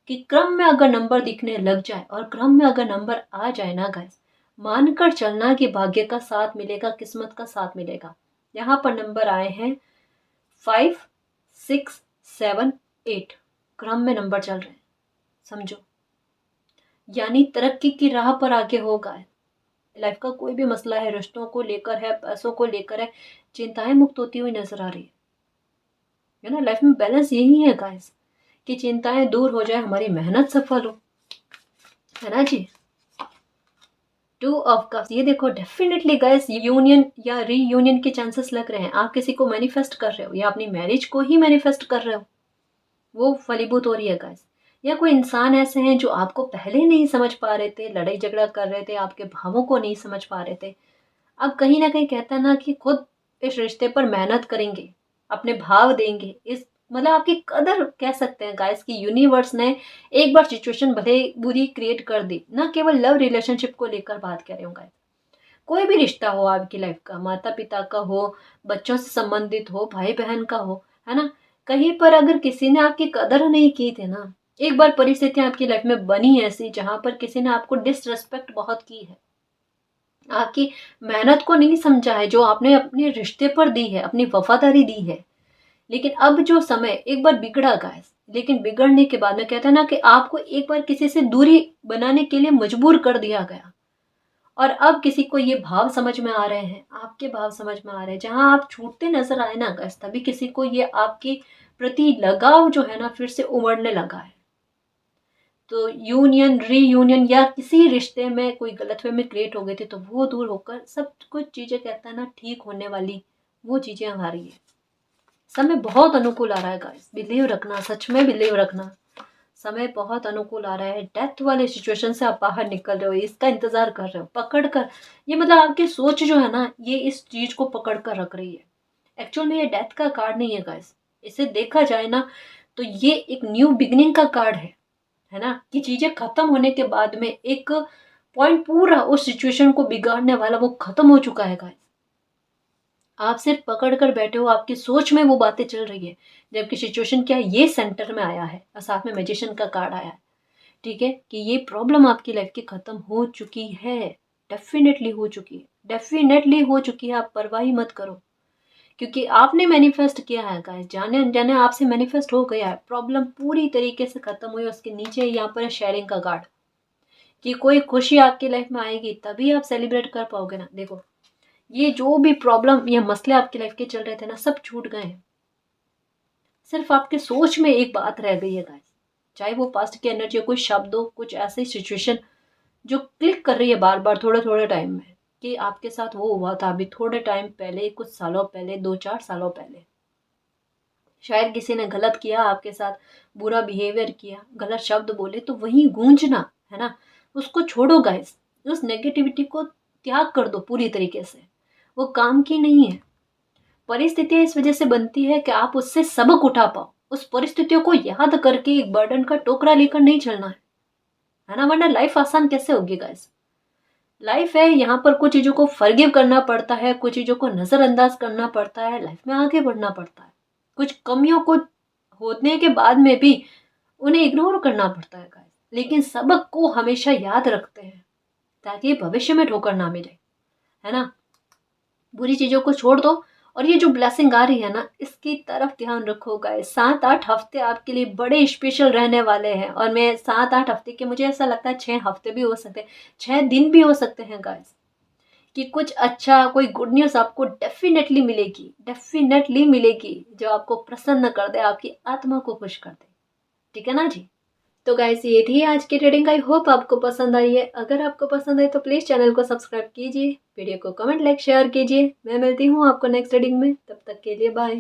कि क्रम में अगर नंबर दिखने लग जाए, और क्रम में अगर नंबर आ जाए ना गाइस, मानकर चलना कि भाग्य का साथ मिलेगा, किस्मत का साथ मिलेगा। यहाँ पर नंबर आए हैं 5, 6, 7, 8, क्रम में नंबर चल रहे हैं, समझो, यानी तरक्की की राह पर आगे होगा। लाइफ का कोई भी मसला है, रिश्तों को लेकर है, पैसों को लेकर है, चिंताएं मुक्त होती हुई नजर आ रही है ना। लाइफ में बैलेंस यही है गाइस, कि चिंताएं दूर हो जाए, हमारी मेहनत सफल हो, है ना जी। 2 ऑफ कप्स, ये देखो डेफिनेटली गाइस यूनियन या रीयूनियन के चांसेस लग रहे हैं। आप किसी को मैनिफेस्ट कर रहे हो, या अपनी मैरिज को ही मैनिफेस्ट कर रहे हो, वो फलीभूत हो रही है गाइस। या कोई इंसान ऐसे हैं जो आपको पहले नहीं समझ पा रहे थे, लड़ाई झगड़ा कर रहे थे, आपके भावों को नहीं समझ पा रहे थे, अब कहीं ना कहीं कहता है ना कि खुद इस रिश्ते पर मेहनत करेंगे, अपने भाव देंगे, इस मतलब आपकी कदर कह सकते हैं गाइस कि यूनिवर्स ने एक बार सिचुएशन भले बुरी क्रिएट कर दी, ना केवल लव रिलेशनशिप को लेकर बात कर रही हूँ गाइस, कोई भी रिश्ता हो आपकी लाइफ का, माता पिता का हो, बच्चों से संबंधित हो, भाई बहन का हो, है ना, कहीं पर अगर किसी ने आपकी कदर नहीं की थी ना, एक बार परिस्थितियां आपकी लाइफ में बनी ऐसी जहां पर किसी ने आपको डिसरेस्पेक्ट बहुत की है, आपकी मेहनत को नहीं समझा है, जो आपने अपने रिश्ते पर दी है, अपनी वफादारी दी है, लेकिन अब जो समय एक बार बिगड़ा गाइस, लेकिन बिगड़ने के बाद में कहते हैं ना कि आपको एक बार किसी से दूरी बनाने के लिए मजबूर कर दिया गया, और अब किसी को ये भाव समझ में आ रहे हैं, आपके भाव समझ में आ रहे हैं, जहां आप छूटते नजर आए ना गाइस, तभी किसी को ये आपके प्रति लगाव जो है ना फिर से उमड़ने लगा है। तो यूनियन रीयूनियन या किसी रिश्ते में कोई गलतफहमी क्रिएट हो गई थी, तो वो दूर होकर सब कुछ चीजें कहता है ना ठीक होने वाली, वो चीजें आ रही है। समय बहुत अनुकूल आ रहा है गाइस, बिलीव रखना, सच में बिलीव रखना, समय बहुत अनुकूल आ रहा है। डेथ वाले सिचुएशन से आप बाहर निकल रहे हो, इसका इंतजार कर रहे हो, पकड़ कर, ये मतलब आपकी सोच जो है ना ये इस चीज को पकड़ कर रख रही है। एक्चुअल में ये डेथ का कार्ड नहीं है गाइस, इसे देखा जाए ना तो ये एक न्यू बिगनिंग का कार्ड है ना, कि चीजें खत्म होने के बाद में एक पॉइंट पूरा उस सिचुएशन को बिगाड़ने वाला वो खत्म हो चुका है गाइस। आप सिर्फ पकड़ कर बैठे हो, आपकी सोच में वो बातें चल रही है, जबकि सिचुएशन क्या है, ये सेंटर में आया है और साथ में मैजिशियन का कार्ड आया है। ठीक है, कि ये प्रॉब्लम आपकी लाइफ की खत्म हो चुकी है, डेफिनेटली हो चुकी है, डेफिनेटली हो चुकी है, आप परवाह ही मत करो, क्योंकि आपने मैनिफेस्ट किया है गाइस, जाने अनजाने आपसे मैनिफेस्ट हो गया है, प्रॉब्लम पूरी तरीके से खत्म हुई। उसके नीचे यहाँ पर है शेयरिंग का कार्ड, कि कोई खुशी आपकी लाइफ में आएगी तभी आप सेलिब्रेट कर पाओगे ना। देखो, ये जो भी प्रॉब्लम या मसले आपकी लाइफ के चल रहे थे ना, सब छूट गए हैं, सिर्फ आपके सोच में एक बात रह गई है गाइस, चाहे वो पास्ट की एनर्जी हो, कोई शब्द हो, कुछ ऐसी सिचुएशन जो क्लिक कर रही है बार बार थोड़े थोड़े टाइम में, कि आपके साथ वो हुआ था अभी थोड़े टाइम पहले, कुछ सालों पहले, 2-4 सालों पहले, शायद किसी ने गलत किया आपके साथ, बुरा बिहेवियर किया, गलत शब्द बोले, तो वही गूंजना है ना, उसको छोड़ो गाइस, उस नेगेटिविटी को त्याग कर दो पूरी तरीके से, वो काम की नहीं है। परिस्थितियां इस वजह से बनती है कि आप उससे सबक उठा पाओ, उस परिस्थितियों को याद करके एक बर्डन का टोकरा लेकर नहीं चलना है ना, वरना लाइफ आसान कैसे होगी गाइस। लाइफ है, यहाँ पर कुछ चीजों को फॉरगिव करना पड़ता है, कुछ चीजों को नजरअंदाज करना पड़ता है, लाइफ में आगे बढ़ना पड़ता है, कुछ कमियों को होने के बाद में भी उन्हें इग्नोर करना पड़ता है गाइस, लेकिन सबक को हमेशा याद रखते हैं ताकि भविष्य में ठोकर ना मिले, है ना। बुरी चीजों को छोड़ दो, और ये जो ब्लेसिंग आ रही है ना इसकी तरफ ध्यान रखो गाइस। 7-8 हफ्ते आपके लिए बड़े स्पेशल रहने वाले हैं, और मैं 7-8 हफ्ते के, मुझे ऐसा लगता है 6 हफ्ते भी हो सकते हैं, 6 दिन भी हो सकते हैं गाइस, कि कुछ अच्छा, कोई गुड न्यूज आपको डेफिनेटली मिलेगी, डेफिनेटली मिलेगी, जो आपको प्रसन्न कर दे, आपकी आत्मा को खुश कर दे। ठीक है ना जी। तो गाइस ये थी आज की ट्रेडिंग, आई होप आपको पसंद आई है। अगर आपको पसंद आई तो प्लीज़ चैनल को सब्सक्राइब कीजिए, वीडियो को कमेंट लाइक शेयर कीजिए। मैं मिलती हूँ आपको नेक्स्ट ट्रेडिंग में, तब तक के लिए बाय।